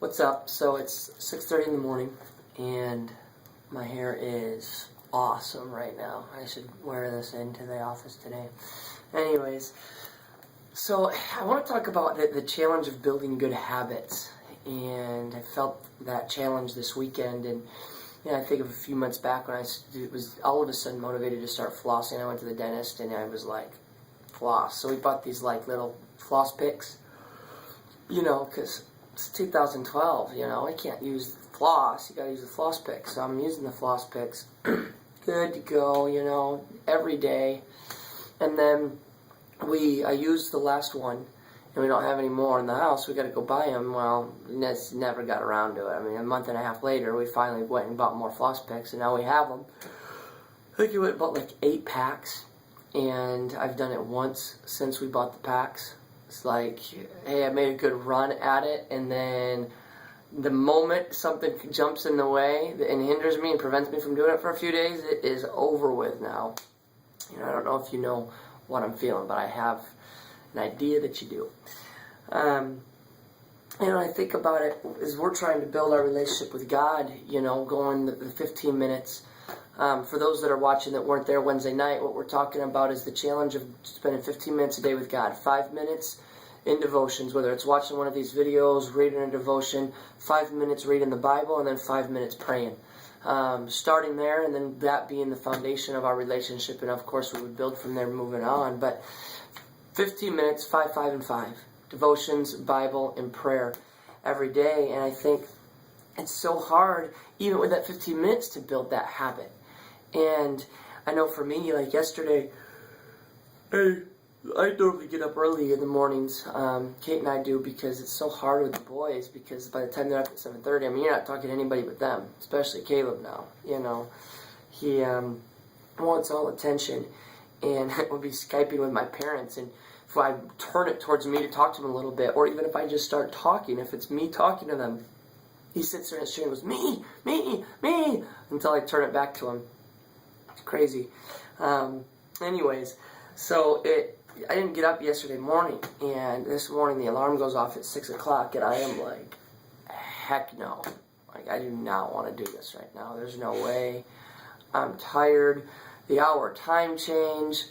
What's up? So it's 6:30 in the morning, and my hair is awesome right now. I should wear this into the office today. Anyways, so I want to talk about the challenge of building good habits, and I felt that challenge this weekend. And I think of a few months back when I was all of a sudden motivated to start flossing. I went to the dentist, and I was like, floss. So we bought these like little floss picks, because it's 2012, I can't use floss, you gotta use the floss pick. So I'm using the floss picks, good to go, every day. And then I used the last one, and we don't have any more in the house, we gotta go buy them. Well, never got around to it. I mean, a month and a half later, we finally went and bought more floss picks, and now we have them. I think we went and bought like 8 packs, and I've done it once since we bought the packs. It's like, hey, I made a good run at it, and then the moment something jumps in the way and hinders me and prevents me from doing it for a few days, it is over with now. I don't know if you know what I'm feeling, but I have an idea that you do. I think about it as we're trying to build our relationship with God, going the 15 minutes. For those that are watching that weren't there Wednesday night, what we're talking about is the challenge of spending 15 minutes a day with God. 5 minutes in devotions, whether it's watching one of these videos, reading a devotion, 5 minutes reading the Bible, and then 5 minutes praying. Starting there, and then that being the foundation of our relationship, and of course we would build from there moving on. But 15 minutes, 5, 5, and 5. Devotions, Bible, and prayer every day. And I think it's so hard, even with that 15 minutes, to build that habit. And I know for me, like yesterday, I normally get up early in the mornings. Kate and I do, because it's so hard with the boys, because by the time they're up at 7:30, you're not talking to anybody but them, especially Caleb now. He wants all attention, and we'll be Skyping with my parents, and if I turn it towards me to talk to him a little bit, or even if I just start talking, if it's me talking to them, he sits there in his chair and goes, me, until I turn it back to him. It's crazy. Anyways, so I didn't get up yesterday morning, and this morning the alarm goes off at 6 o'clock, and I am like, heck no. Like, I do not want to do this right now. There's no way. I'm tired. The hour time change.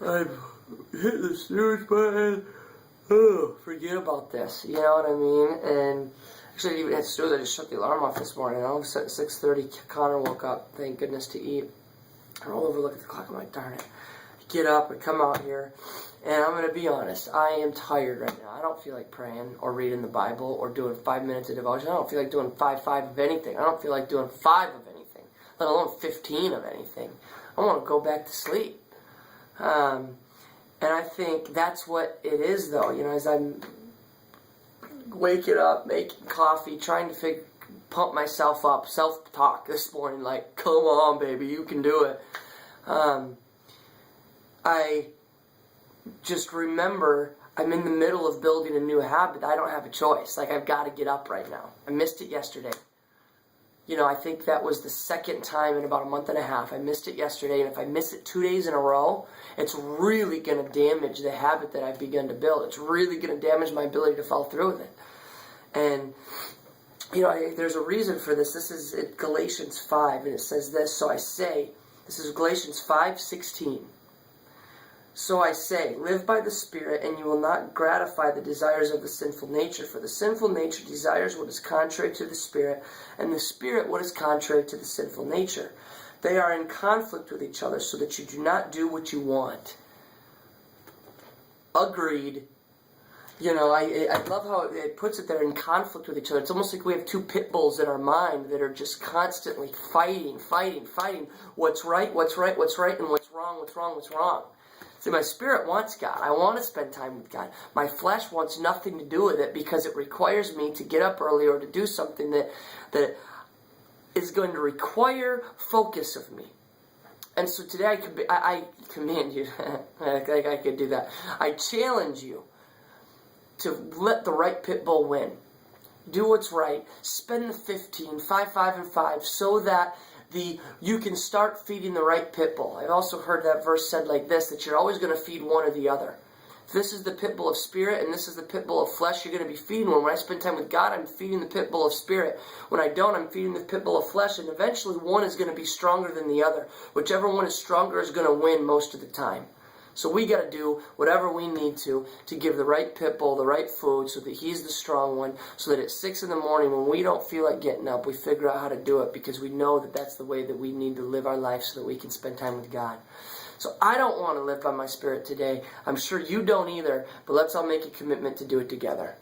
I've hit the snooze button. Oh, forget about this. You know what I mean? And actually, I didn't even hit snooze. I just shut the alarm off this morning. All of a sudden, at 6:30, Connor woke up, thank goodness, to eat. I roll over, look at the clock, I'm like, darn it. Get up and come out here, and I'm going to be honest, I am tired right now. I don't feel like praying or reading the Bible or doing 5 minutes of devotion. I don't feel like doing 5 of anything. I don't feel like doing 5 of anything, let alone 15 of anything. I want to go back to sleep. And I think that's what it is, though. As I'm waking up, making coffee, trying to pump myself up, self-talk this morning, like, come on, baby, you can do it. I just remember I'm in the middle of building a new habit. I don't have a choice. Like, I've got to get up right now. I missed it yesterday. I think that was the second time in about a month and a half. I missed it yesterday, and if I miss it 2 days in a row, it's really going to damage the habit that I've begun to build. It's really going to damage my ability to follow through with it. And, there's a reason for this. This is Galatians 5, and it says this, so I say, this is Galatians 5:16. So I say, live by the Spirit, and you will not gratify the desires of the sinful nature. For the sinful nature desires what is contrary to the Spirit, and the Spirit what is contrary to the sinful nature. They are in conflict with each other, so that you do not do what you want. Agreed. I love how it puts it there, in conflict with each other. It's almost like we have 2 Pitbulls in our mind that are just constantly fighting. What's right, and what's wrong. See, my spirit wants God. I want to spend time with God. My flesh wants nothing to do with it, because it requires me to get up early or to do something that is going to require focus of me. And so today I command you, I could do that. I challenge you to let the right pit bull win. Do what's right. Spend the 15, 5, 5, and 5, so that you can start feeding the right pit bull. I've also heard that verse said like this, that you're always going to feed one or the other. This is the pit bull of spirit, and this is the pit bull of flesh you're going to be feeding. When I spend time with God, I'm feeding the pit bull of spirit. When I don't, I'm feeding the pit bull of flesh, and eventually one is going to be stronger than the other. Whichever one is stronger is going to win most of the time. So we got to do whatever we need to give the right pit bull the right food so that he's the strong one, so that at 6 in the morning when we don't feel like getting up, we figure out how to do it because we know that that's the way that we need to live our life so that we can spend time with God. So I don't want to live by my spirit today. I'm sure you don't either, but let's all make a commitment to do it together.